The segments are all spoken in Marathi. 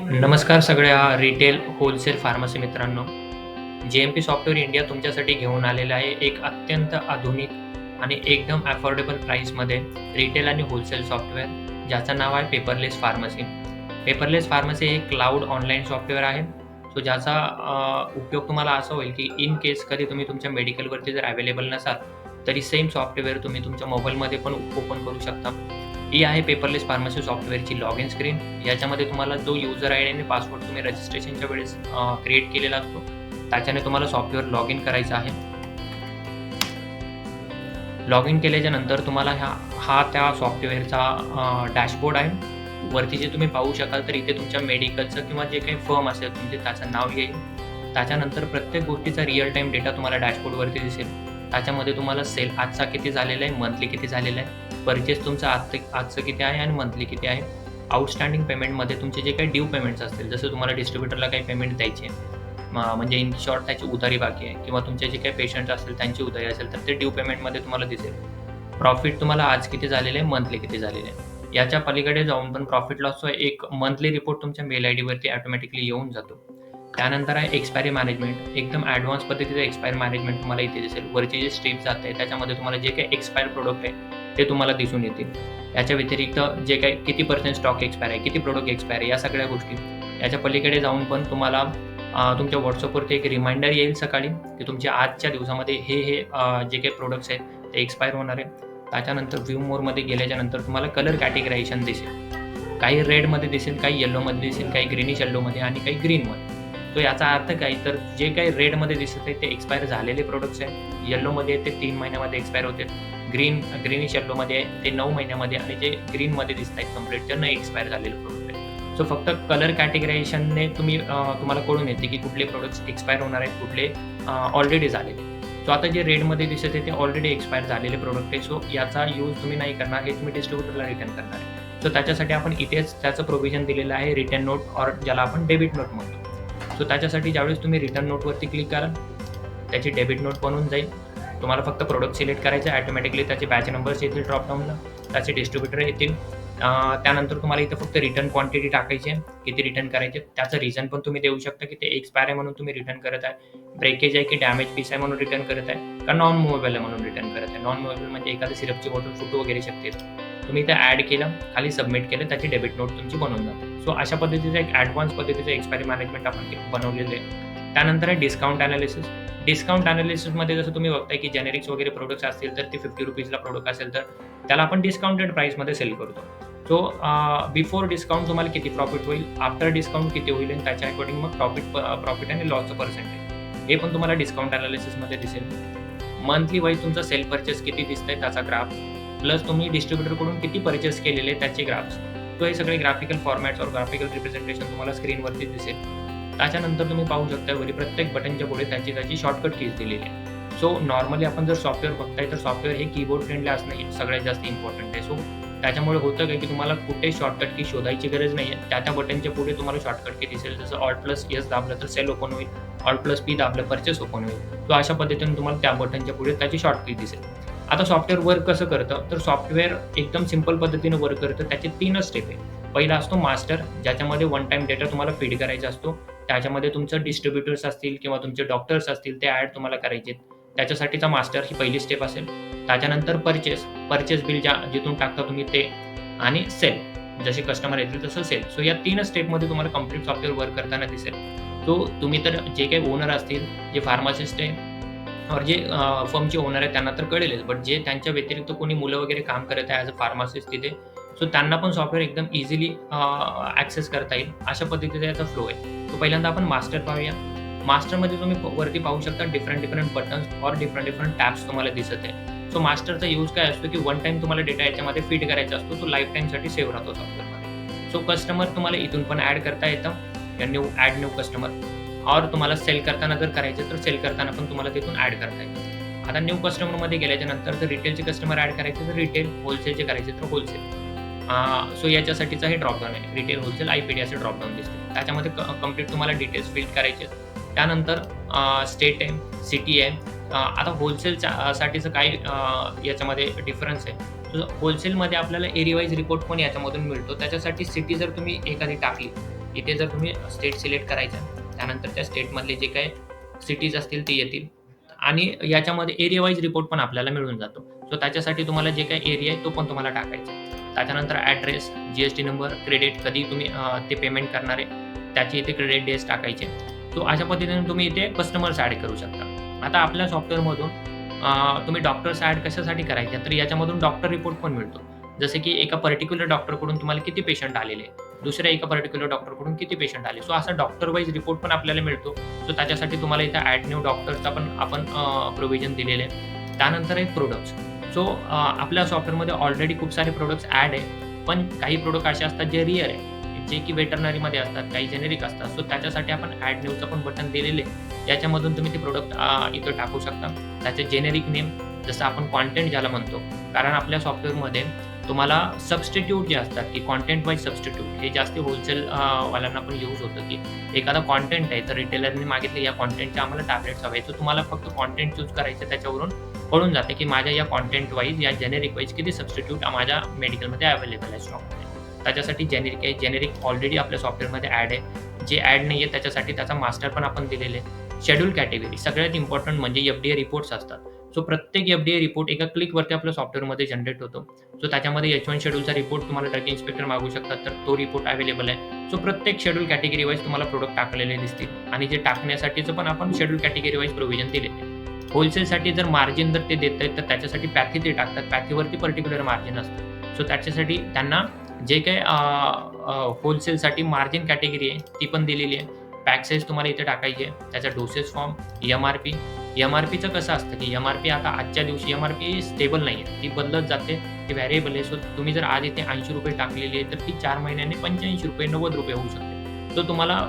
नमस्कार सगळ्या रिटेल, होलसेल फार्मसी मित्रांनो. जे-एम-पी सॉफ्टवेअर इंडिया तुमच्यासाठी घेऊन आलेलं आहे एक अत्यंत आधुनिक आणि एकदम अफोर्डेबल प्राईसमध्ये रिटेल आणि होलसेल सॉफ्टवेअर, ज्याचं नाव आहे पेपरलेस फार्मसी. पेपरलेस फार्मसी हे क्लाउड ऑनलाईन सॉफ्टवेअर आहे. सो ज्याचा उपयोग तुम्हाला असा होईल, की इन केस कधी तुम्ही तुमच्या मेडिकलवरती जर अवेलेबल नसाल, तरी सेम सॉफ्टवेअर तुम्ही तुमच्या मोबाईलमध्ये पण ओपन करू शकता. ही आहे पेपरलेस फार्मसी सॉफ्टवेअरची लॉगिन स्क्रीन. याच्यामध्ये तुम्हाला जो युजर आयडी आणि पासवर्ड तुम्ही रजिस्ट्रेशनच्या वेळेस क्रिएट केलेला असतो, त्याच्याने तुम्हाला सॉफ्टवेअर लॉग इन करायचं आहे. लॉग इन केल्याच्या नंतर तुम्हाला हा त्या सॉफ्टवेअरचा डॅशबोर्ड आहे. वरती जे तुम्ही पाहू शकाल, तर इथे तुमच्या मेडिकलचं किंवा जे काही फर्म असेल तुमचे त्याचं नाव येईल. त्याच्यानंतर प्रत्येक गोष्टीचा रिअल टाईम डेटा तुम्हाला डॅशबोर्डवरती दिसेल. त्याच्यामध्ये तुम्हाला सेल आजचा किती झालेला आहे, मंथली किती झालेला आहे, परचेस तुमचं आजचं किती आहे आणि मंथली किती आहे. आउटस्टँडिंग पेमेंटमध्ये तुमचे जे काही ड्यू पेमेंट्स असतील, जसं तुम्हाला डिस्ट्रिब्युटरला काही पेमेंट द्यायची आहे, म्हणजे इन शॉर्ट त्याची उधारी बाकी आहे, किंवा तुमचे जे काही पेशंट असतील त्यांची उधारी असेल, तर ते ड्यू पेमेंटमध्ये तुम्हाला दिसेल. प्रॉफिट तुम्हाला आज किती झालेलं आहे, मंथली किती झालेलं आहे. याच्या पलीकडे जाऊन पण प्रॉफिट लॉसचा एक मंथली रिपोर्ट तुमच्या मेल आयडीवरती ऑटोमॅटिकली येऊन जातो. त्यानंतर आहे एक्सपायरी मॅनेजमेंट. एकदम ॲडव्हान्स पद्धतीचं एक्सपायरी मॅनेजमेंट तुम्हाला इथे दिसेल. वरची जे स्ट्रीप जाते त्याच्यामध्ये तुम्हाला जे काही एक्सपायर प्रोडक्ट आहे ते तुम्हाला दिसून येतील. याच्या व्यतिरिक्त जे काही किती पर्सेंट स्टॉक एक्सपायर आहे, किती प्रोडक्ट एक्सपायर आहे, या सगळ्या गोष्टी. याच्या पलीकडे जाऊन पण तुम्हाला तुमच्या WhatsAppवरती एक रिमाइंडर येईल सकाळी, की तुमच्या आजच्या दिवसामध्ये हे जे काही प्रोडक्ट्स आहेत ते एक्सपायर होणार आहे. त्याच्यानंतर व्ह्यू मोरमध्ये गेल्याच्यानंतर तुम्हाला कलर कॅटेगरायझेशन दिसेल. काही रेडमध्ये दिसेल, काही येल्लोमध्ये दिसेल, काही ग्रीनिश येल्लोमध्ये आणि काही ग्रीनमध्ये. तो याचा अर्थ काय, तर जे काही रेडमध्ये दिसत आहे ते एक्सपायर झालेले प्रोडक्ट्स आहेत. येल्लोमध्ये ते 3 महिन्यामध्ये एक्सपायर होते. ग्रीनिश येल्लोमध्ये ते 9 महिन्यामध्ये, आणि जे ग्रीनमध्ये दिसत आहेत कंप्लीट ते न एक्सपायर झालेले प्रोडक्ट आहेत. सो फक्त कलर कॅटेगरायझेशनने तुम्हाला कळून येते की कुठले प्रोडक्ट्स एक्सपायर होणार आहेत, कुठले ऑलरेडी झालेले. सो आता जे रेडमध्ये दिसत आहे ते ऑलरेडी एक्सपायर झालेले प्रोडक्ट आहे. सो याचा यूज तुम्ही नाही करणार, हे तुम्ही डिस्ट्रिब्युटरला रिटर्न करणार आहे. सो त्याच्यासाठी आपण इथेच त्याचं प्रोव्हिजन दिलेलं आहे, रिटर्न नोट, और ज्याला आपण डेबिट नोट म्हणतो. सो त्याच्यासाठी ज्यावेळेस तुम्ही रिटर्न नोटवरती क्लिक कराल, त्याची डेबिट नोट बनवून जाईल. तुम्हाला फक्त प्रोडक्ट सिलेक्ट करायचं आहे, ऑटोमॅटिकली त्याचे बॅच नंबर्स येतील ड्रॉपडाऊनला, त्याचे डिस्ट्रिब्युटर येतील. त्यानंतर तुम्हाला इथं फक्त रिटर्न क्वांटिटी टाकायची आहे, किती रिटर्न करायचे. त्याचं रिझन पण तुम्ही देऊ शकता, की ते एक्सपायर आहे म्हणून तुम्ही रिटर्न करत आहे, ब्रेकेज आहे की डॅमेज पीस आहे म्हणून रिटर्न करत आहे, का नॉन मुव्हेबल आहे म्हणून रिटर्न करत आहे. नॉन मुव्हेबल म्हणजे एखादी सिरपची बॉटल फुटू वगैरे शकते. तुम्ही इथं ॲड केलं, खाली सबमिट केलं, त्याची डेबिट नोट तुमची बनवून जाते. सो अशा पद्धतीचं एक ॲडव्हान्स पद्धतीचं एक्सपायरी मॅनेजमेंट आपण बनवलेलं आहे. त्यानंतर आहे डिस्काउंट ॲनालिसिस. डिस्काउंट ॲनालिसिसमध्ये जसं तुम्ही बघताय, की जेनेरिक्स वगैरे प्रोडक्ट्स असतील तर ते ₹50 प्रोडक्ट असेल तर त्याला आपण डिस्काउंटेड प्राईसमध्ये सेल करतो. सो बिफोर डिस्काउंट तुम्हाला किती प्रॉफिट होईल, आफ्टर डिस्काउंट किती होईल, आणि त्याच्या अकॉर्डिंग मग प्रॉफिट आणि लॉसचं पर्सेंटेज हे पण तुम्हाला डिस्काउंट ॲनालिसिसमध्ये दिसेल. मंथली वाईज तुमचा सेल परचेस किती दिसतंय त्याचा ग्राफ, प्लस तुम्ही डिस्ट्रिब्युटरकडून किती परचेस केलेले त्याचे ग्राफ्स. तो हे सगळे ग्राफिकल फॉर्मॅट्स और ग्राफिकल रिप्रेझेंटेशन तुम्हाला स्क्रीनवरती दिसेल. त्याच्यानंतर तुम्ही पाहू शकता वरी प्रत्येक बटनच्या पुढे त्याची शॉर्टकट कीज दिलेली आहे. सो नॉर्मली आपण जर सॉफ्टवेअर बघताय तर सॉफ्टवेअर हे कीबोर्ड फ्रेंडली असणं सगळ्यात जास्त इम्पॉर्टंट आहे. सो त्याच्यामुळे होतं काय, की तुम्हाला कुठे शॉर्टकट की शोधायची गरज नाही आहे. त्या बटनच्या पुढे तुम्हाला शॉर्टकट की दिसेल. जसं Alt+S दाबलं तर सेल ओपन होईल, Alt+P दाबलं परचेस ओपन होईल. तो अशा पद्धतीने तुम्हाला त्या बटनच्या पुढे त्याची शॉर्टकट दिसेल. आता सॉफ्टवेअर वर्क कसं करतं, तर सॉफ्टवेअर एकदम सिंपल पद्धतीने वर्क करतं. त्याचे 3च स्टेप आहे. पहिला असतो मास्टर, ज्याच्यामध्ये वन टाईम डेटा तुम्हाला फीड करायचा असतो. त्याच्यामध्ये तुमचं डिस्ट्रिब्युटर्स असतील किंवा तुमचे डॉक्टर्स असतील ते ॲड तुम्हाला करायचे. त्याच्यासाठीचा मास्टर ही पहिली स्टेप असेल. त्याच्यानंतर परचेस बिल जिथून टाकता तुम्ही ते, आणि सेल, जसे कस्टमर येतील तसं सेल. सो या 3च स्टेपमध्ये तुम्हाला कंप्लीट सॉफ्टवेअर वर्क करताना दिसेल. सो तुम्ही तर जे काही ओनर असतील, जे फार्मासिस्ट आहे और जे फर्मचे ओनर आहेत त्यांना तर कळेलच, बट जे त्यांच्या व्यतिरिक्त कोणी मुलं वगैरे काम करत आहे ॲज अ फार्मासिस्ट तिथे, सो त्यांना पण सॉफ्टवेअर एकदम इझिली ॲक्सेस करता येईल, अशा पद्धतीचा याचा फ्लो आहे. सो पहिल्यांदा आपण मास्टर पाहूया. मास्टरमध्ये तुम्ही वरती पाहू शकता डिफरंट बटन्स और डिफरंट टॅब्स तुम्हाला दिसत आहे. सो मास्टरचा यूज काय असतो, की वन टाईम तुम्हाला डेटा याच्यामध्ये फीड करायचा असतो, तो लाईफ टाईमसाठी सेव्ह राहतो सॉफ्टवेअरमध्ये. सो कस्टमर तुम्हाला इथून पण ॲड करता येतं, न्यू कस्टमर, और तुम्हाला सेल करताना जर करायचं तर सेल करताना पण तुम्हाला तिथून ॲड करता येतं. आता न्यू कस्टमरमध्ये गेल्याच्या नंतर जर रिटेलचे कस्टमर ॲड करायचे तर रिटेल, होलसेलचे करायचे तर होलसेल. सो याच्यासाठीचा हे ड्रॉपडाऊन आहे. रिटेल, होलसेल, IPD असे ड्रॉपडाऊन दिसते. त्याच्यामध्ये कंप्लीट तुम्हाला डिटेल्स फिल करायचे. त्यानंतर स्टेट आहे, सिटी आहे. आता होलसेलच्या साठीचं काय याच्यामध्ये डिफरन्स आहे. होलसेलमध्ये आपल्याला एरिया वाईज रिपोर्ट पण याच्यामधून मिळतो. त्याच्यासाठी सिटी जर तुम्ही एखादी टाकली इथे जर तुम्ही स्टेट सिलेक्ट करायचं, त्यानंतर त्या स्टेटमधले जे काही सिटीज असतील ते येतील आणि याच्यामध्ये एरिया वाईज रिपोर्ट पण आपल्याला मिळून जातो. सो त्याच्यासाठी तुम्हाला जे काही एरिया आहे तो पण तुम्हाला टाकायचा आहे. त्याच्यानंतर ॲड्रेस, जी नंबर, क्रेडिट कधी तुम्ही ते पेमेंट करणार आहे त्याची इथे क्रेडिट डेज टाकायचे. सो अशा पद्धतीने तुम्ही इथे कस्टमर्स ॲड करू शकता. आता आपल्या सॉफ्टवेअरमधून तुम्ही डॉक्टर्स ॲड कशासाठी करायचे, तर याच्यामधून डॉक्टर रिपोर्ट पण मिळतो. जसे की एका पर्टिक्युलर डॉक्टरकडून तुम्हाला किती पेशंट आलेले आहे, दुसऱ्या एका पर्टिक्युलर डॉक्टरकडून किती पेशंट आले. सो असा डॉक्टर वाईज रिपोर्ट पण आपल्याला मिळतो. सो त्याच्यासाठी तुम्हाला इथे ॲड न्यू डॉक्टर्सचा पण आपण प्रोव्हिजन दिलेले आहे. त्यानंतर आहेत प्रोडक्ट्स. सो आपल्या सॉफ्टवेअरमध्ये ऑलरेडी खूप सारे प्रोडक्ट्स ॲड आहे, पण काही प्रोडक्ट असे असतात जे रिअर आहे, जे की वेटरनरीमध्ये असतात, काही जेनेरिक असतात. सो त्याच्यासाठी आपण ॲड न्यूचं पण बटन दिलेले आहे. याच्यामधून तुम्ही ते प्रोडक्ट इथं टाकू शकता. त्याचे जेनेरिक नेम, जसं आपण कॉन्टेंट ज्याला म्हणतो, कारण आपल्या सॉफ्टवेअरमध्ये तुम्हाला सबस्टिट्यूट जे असतात की कॉन्टेंट वाईज सबस्टिट्यूट हे जास्त होलसेल वाल्यांना पण यूज होतं की एखादा कॉन्टेंट आहे तर रिटेलरने मागितले या कॉन्टेंटचे आम्हाला टॅब्लेट्स हवे, तर तुम्हाला फक्त कॉन्टेंट चूज करायचं, त्याच्यावरून कळून जाते की माझ्या या कॉन्टेंट वाईज या जेनेरिक वाईज किती सबस्टिट्यूट माझ्या मेडिकलमध्ये अवेलेबल आहे स्टॉकमध्ये. त्याच्यासाठी जेनेरिक आहे, जेनेरिक ऑलरेडी आपल्या सॉफ्टवेअरमध्ये ॲड आहे. जे ॲड नाही आहे त्याच्यासाठी त्याचा मास्टर पण आपण दिलेले आहे. शेड्यूल कॅटेगरी सगळ्यात इम्पॉर्टंट म्हणजे FDA रिपोर्ट्स असतात. सो प्रत्येक FDA रिपोर्ट एका क्लिकवरती आपल्या सॉफ्टवेअरमध्ये जनरेट होतो. सो त्याच्यामध्ये H1 शेड्यूलचा रिपोर्ट तुम्हाला ड्रग इन्स्पेक्टर मागू शकतात, तर तो रिपोर्ट अवेलेबल आहे. सो प्रत्येक शेड्यूल कॅटेगरी वाईज तुम्हाला प्रोडक्ट टाकलेले दिसतील आणि जे टाकण्यासाठीचं पण आपण शेड्यूल कॅटेगरी वाईज प्रोव्हिजन दिलेले आहे. होलसेलसाठी जर मार्जिन जर ते देत आहेत तर त्याच्यासाठी पॅथी ते टाकतात. पॅथीवरती पर्टिक्युलर मार्जिन असतं. सो त्याच्यासाठी त्यांना जे काही होलसेलसाठी मार्जिन कॅटेगरी आहे ती पण दिलेली आहे. पॅक साईज तुम्हाला इथे टाकायची आहे. त्याचा डोसेज फॉर्म, MRP. MRPचं कसं असतं की MRP आता आजच्या दिवशी MRP स्टेबल नाही आहे, ती बदलत जाते, ती व्हॅरिएबल आहे. सो तुम्ही जर आज इथे ₹80 टाकलेली आहे तर ती 4 महिन्यांनी ₹85, ₹90 होऊ शकते. सो तुम्हाला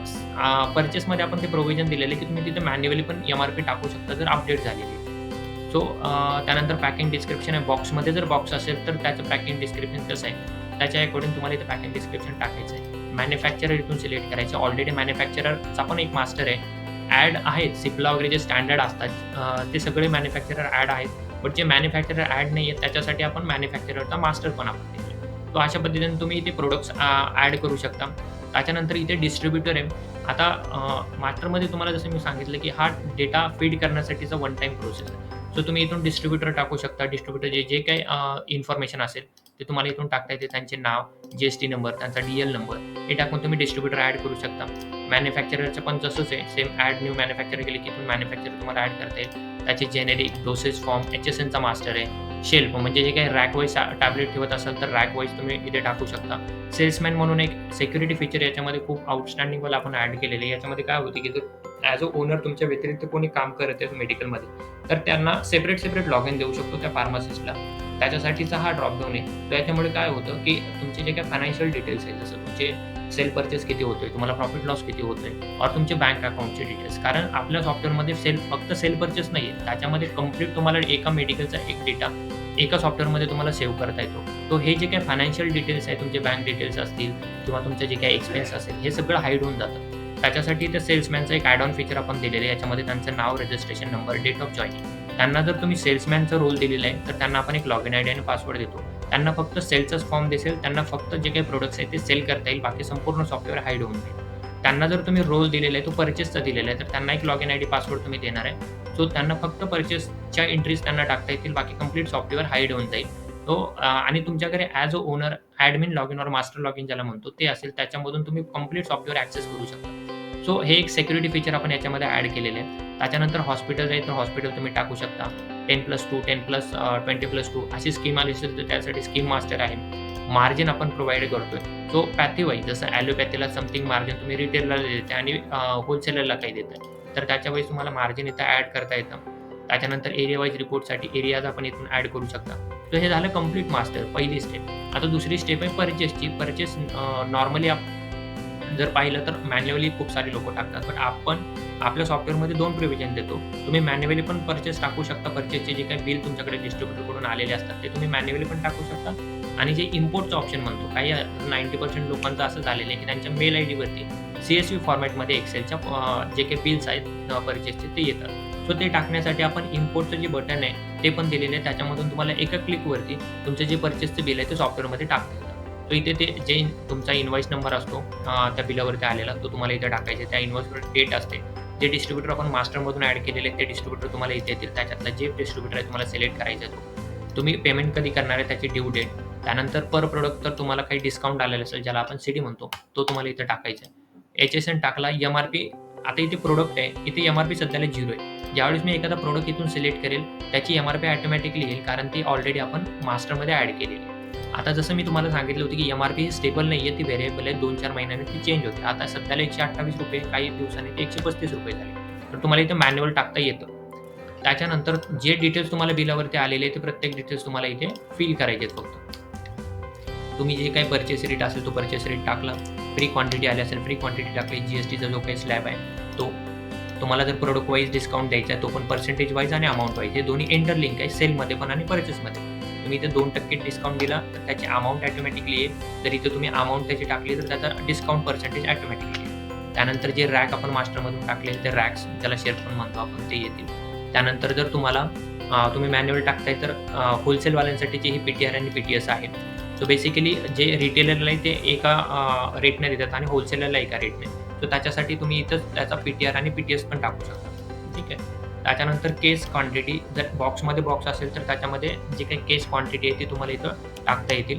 पर्चेसमध्ये आपण ते प्रोव्हिजन दिलेलं आहे की तुम्ही तिथे मॅन्युअली पण MRP टाकू शकता जर अपडेट झालेली आहे. सो त्यानंतर पॅकिंग डिस्क्रिप्शन आहे. बॉक्समध्ये जर बॉक्स असेल तर त्याचं पॅकिंग डिस्क्रिप्शन कसं आहे त्याच्या अकॉर्डिंग तुम्हाला इथे पॅकिंग डिस्क्रिप्शन टाकायचं आहे. मॅन्युफॅक्चरर इथून सिलेक्ट करायचं. ऑलरेडी मॅन्युफॅक्चररचा पण एक मास्टर आहे. ॲड आहेत सिप्ला वगैरे जे स्टँडर्ड असतात ते सगळे मॅन्युफॅक्चरर ॲड आहेत. बट जे मॅन्युफॅक्चरर ॲड नाही आहेत त्याच्यासाठी आपण मॅन्युफॅक्चररचा मास्टर पण आपण दिला. तो अशा पद्धतीने तुम्ही इथे प्रोडक्ट्स ॲड करू शकता. त्याच्यानंतर इथे डिस्ट्रीब्युटर आहे. आता मास्टरमध्ये तुम्हाला जसं मी सांगितलं की हा डेटा फीड करण्यासाठीचा वन टाईम प्रोसेस आहे. सो तुम्ही इथून डिस्ट्रीब्युटर टाकू शकता. डिस्ट्रीब्युटर जे काही इन्फॉर्मेशन असेल ते तुम्हाला इथून टाकता येते. त्यांचे नाव, GST नंबर, त्यांचा DL नंबर हे टाकून तुम्ही डिस्ट्रीब्युटर ॲड करू शकता. मॅन्युफॅक्चररचं पण तसंच आहे. सेम ॲड न्यू मॅन्युफॅक्चरर केले की इथून मॅन्युफॅक्चरर तुम्हाला ॲड करता येईल. त्याचे जेनेरिक, डोसेज फॉर्म, HSNचा मास्टर आहे. शेल्फ म्हणजे जे काही रॅक वाईज टॅबलेट ठेवत असाल तर रॅक वाईज तुम्ही इथे टाकू शकता. सेल्समॅन म्हणून एक सिक्युरिटी फीचर याच्यामध्ये खूप आउटस्टँडिंगवाला आपण ॲड केलेलं आहे. याच्यामध्ये काय होतं की जर ॲज अ ओनर तुमच्या व्यतिरिक्त कोणी काम करत आहे मेडिकलमध्ये तर त्यांना सेपरेट लॉग इन देऊ शकतो त्या फार्मासिस्टला. त्याच्यासाठीचा हा ड्रॉपडाऊन आहे. तर याच्यामुळे काय होतं की तुमचे जे काही फायनान्शियल डिटेल्स आहेत, जसं तुमचे सेल परचेस किती होतोय, तुम्हाला प्रॉफिट लॉस किती होतोय, और तुमचे बँक अकाउंटचे डिटेल्स, कारण आपल्या सॉफ्टवेअरमध्ये फक्त सेल परचेस नाही आहे, त्याच्यामध्ये कंप्लीट तुम्हाला एका मेडिकलचा एक डेटा एका सॉफ्टवेअरमध्ये तुम्हाला सेव्ह करता येतो. तो हे जे काही फायनान्शियल डिटेल्स आहे, तुमचे बँक डिटेल्स असतील किंवा तुमचे जे काही एक्सपेन्स असेल, हे सगळं हाईड होऊन जातं. त्याच्यासाठी ते सेल्समॅनचं एक ॲड ऑन फीचर आपण दिलेलं आहे. याच्यामध्ये त्यांचं नाव, registration number, date of joining. त्यांना जर तुम्ही सेल्समॅनचा रोल दिलेला आहे तर त्यांना आपण एक लॉग इन आयडी आणि पासवर्ड देतो. त्यांना फक्त सेलचाच फॉर्म दिसेल, त्यांना फक्त जे काही प्रोडक्ट्स आहेत ते सेल करता येईल, बाकी संपूर्ण सॉफ्टवेअर हाईड होऊन जाईल. त्यांना जर तुम्ही रोल दिलेला आहे तो परचेसचा दिलेला आहे तर त्यांना एक लॉग इन आयडी पासवर्ड तुम्ही देणार आहे. सो त्यांना फक्त परचेसच्या एंट्रीज त्यांना टाकता येतील, बाकी कंप्लीट सॉफ्टवेअर हाईड होऊन जाईल. तो आणि तुमच्याकडे as a owner admin log in और मास्टर लॉग इन ज्याला म्हणतो ते असेल, त्याच्यामधून तुम्ही कंप्लीट सॉफ्टवेअर ॲक्सेस करू शकता. सो हे एक सिक्युरिटी फीचर आपण याच्यामध्ये ॲड केलेलं आहे. त्याच्यानंतर हॉस्पिटल आहे तर हॉस्पिटल तुम्ही टाकू शकता. 10+2, 10+, 20+2 अशी स्कीम आली असेल तर त्यासाठी स्कीम मास्टर आहे. मार्जिन आपण प्रोव्हाइड करतोय. सो पॅथी वाईज जसं ॲलोपॅथीला समथिंग मार्जिन तुम्ही रिटेलरला देते आणि होलसेलरला काही देताय, तर त्याच्या वेळेस तुम्हाला मार्जिन इथं ॲड करता येतं. त्याच्यानंतर एरिया वाईज रिपोर्टसाठी एरियाज आपण इथून ॲड करू शकता. तर हे झालं कंप्लीट मास्टर, पहिली स्टेप. आता दुसरी स्टेप आहे परचेसची. परचेस नॉर्मली जर पाहिलं तर मॅन्युअली खूप सारे लोक टाकतात, पण आपण आपल्या सॉफ्टवेअरमध्ये 2 प्रोव्हिजन देतो. तुम्ही मॅन्युअली पण परचेस टाकू शकता. परचेसचे जे काही बिल तुमच्याकडे डिस्ट्रीब्युटरकडून आलेले असतात ते तुम्ही मॅन्युअली पण टाकू शकता. आणि जे इम्पोर्टचं ऑप्शन म्हणतो, काही 90% लोकांचं असं झालेलं आहे की त्यांच्या मेल आयडीवरती CSV फॉर्मॅटमध्ये एक्सेलच्या जे काही बिल्स आहेत परचेसचे ते येतात. सो ते टाकण्यासाठी आपण इम्पोर्टचं जे बटन आहे ते पण दिलेलं आहे. त्याच्यामधून तुम्हाला एका क्लिकवरती तुमचं जे परचेसचं बिल आहे ते सॉफ्टवेअरमध्ये टाकता येतं. तो इथे ते जे तुमचा इन्व्हॉइस नंबर असतो त्या बिलावरती आलेला तो तुम्हाला इथे टाकायचा आहे. त्या इन्व्हॉइसवर डेट असते. जे डिस्ट्रिब्युटर आपण मास्टरमधून ॲड केलेले आहेत ते डिस्ट्रिब्युटर तुम्हाला इथे येतील. त्याच्यातला जे डिस्ट्रिब्युटर आहे तुम्हाला सिलेक्ट करायचा आहे तो. तुम्ही पेमेंट कधी करणार आहे त्याची ड्यू डेट. त्यानंतर पर प्रोडक्ट तर तुम्हाला काही डिस्काउंट आलेला असेल ज्याला आपण सीडी म्हणतो तो तुम्हाला इथे टाकायचा आहे. HSN टाकला. MRP आता इथे प्रोडक्ट आहे. इथे MRP सध्याला 0 आहे. ज्यावेळेस मी एखादा प्रोडक्ट इथून सिलेक्ट करेल त्याची MRP ऑटोमॅटिकली येईल कारण ती ऑलरेडी आपण मास्टरमध्ये ॲड केलेली आहे. आता जसं मी तुम्हाला सांगितलं होतं की MRP ही स्टेबल नाही आहे, ती व्हेरिएबल आहे. 2-4 महिन्यांनी ती चेंज होते. आता सध्याला ₹128 काही दिवसांनी ते ₹135 झाले. तर तुम्हाला इथे मॅन्युअल टाकता येतं. त्याच्यानंतर जे डिटेल्स तुम्हाला बिलावरती आलेले ते प्रत्येक डिटेल्स तुम्हाला इथे फिल करायचे आहेत फक्त. तुम्ही जे काही पर्चेस रेट असेल तो पर्चेस रेट टाकला. फ्री क्वांटिटी आली असेल फ्री क्वांटिटी टाकली. GSTचा जो काही स्लॅब आहे तो. तुम्हाला जर प्रोडक्ट वाईज डिस्काउंट द्यायचा आहे तो पण पर्सेंटेज वाईज आणि अमाऊंट वाईज हे दोन्ही इंटरलिंक आहे सेलमध्ये पण आणि पर्चेसमध्ये. तुम्ही इथे 2% डिस्काउंट दिला तर त्याची अमाऊंट ऑटोमॅटिकली येईल. जर इथे तुम्ही अमाऊंट त्याची टाकली तर त्याचा डिस्काउंट पर्सेंटेज ऑटोमॅटिकली येईल. त्यानंतर जे रॅक आपण मास्टरमधून टाकले ते रॅक्स ज्याला शेअर पण म्हणतो आपण ते येतील. त्यानंतर जर तुम्हाला तुम्ही मॅन्युअल टाकताय तर होलसेलवाल्यांसाठीची ही PTR आणि PTS आहे. सो बेसिकली जे रिटेलरला आहे ते एका रेटने देतात आणि होलसेलरला एका रेटने. सो त्याच्यासाठी तुम्ही इथं त्याचा PTR आणि PTS पण टाकू शकता. ठीक आहे. त्याच्यानंतर केस क्वांटिटी जर बॉक्समध्ये बॉक्स असेल तर त्याच्यामध्ये जे काही केस क्वांटिटी आहे ती तुम्हाला इथं टाकता येतील.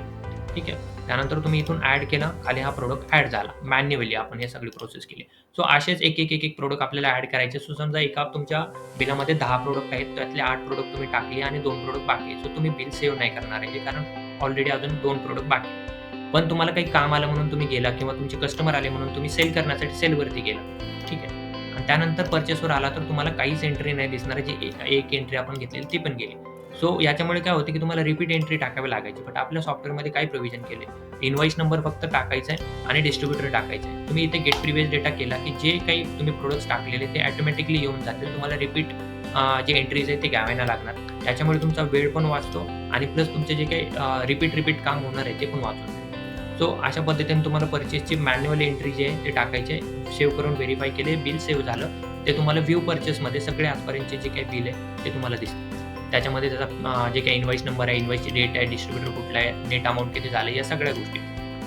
ठीक आहे. त्यानंतर तुम्ही इथून ॲड केला. खाली हा प्रोडक्ट ॲड झाला. मॅन्युअली आपण हे सगळी प्रोसेस केली. सो असेच एक प्रोडक्ट आपल्याला ॲड करायचे. सो समजा एका तुमच्या बिलामध्ये 10 प्रोडक्ट आहेत. त्यातले 8 प्रोडक्ट तुम्ही टाकले आणि 2 प्रोडक्ट बाकी आहे. सो तुम्ही बिल सेव्ह नाही करणार आहे कारण ऑलरेडी अजून 2 प्रोडक्ट बाकी आहे. पण तुम्हाला काही काम आलं म्हणून तुम्ही गेला किंवा तुमचे कस्टमर आले म्हणून तुम्ही सेल करण्यासाठी सेलवरती गेला. ठीक आहे. आणि त्यानंतर पर्चेसवर आला तर तुम्हाला काहीच एंट्री नाही दिसणार. जी एक एंट्री आपण घेतलेली ती पण गेली. सो याच्यामुळे काय होतं की तुम्हाला रिपीट एंट्री टाकावी लागायची. बट आपल्या सॉफ्टवेअरमध्ये काय प्रोव्हिजन केले इन्व्हॉइस नंबर फक्त टाकायचा आहे आणि डिस्ट्रिब्युटर टाकायचं आहे. तुम्ही इथे गेट प्रिव्हियस डेटा केला की जे काही तुम्ही प्रोडक्ट्स टाकलेले ते ऑटोमॅटिकली येऊन जातील. तुम्हाला रिपीट जे एंट्रीज आहेत ते घ्यावे नाही लागणार. त्याच्यामुळे तुमचा वेळ पण वाचतो आणि प्लस तुमचे जे काही रिपीट काम होणार आहे ते पण वाचून. सो अशा पद्धतीने तुम्हाला पर्चेसची मॅन्युअल एंट्री जे आहे ते टाकायचे. सेव्ह करून व्हेरीफाय केले. बिल सेव्ह झालं ते तुम्हाला व्ह्यू पर्चेसमध्ये सगळे आजपर्यंतचे जे काही बिल आहे ते तुम्हाला दिसतं. त्याच्यामध्ये त्याचा जे काही इन्व्हॉइस नंबर आहे, इन्व्हॉइसची डेट आहे, डिस्ट्रिब्युटर कुठला आहे, नेट अमाऊंट किती झालं या सगळ्या गोष्टी.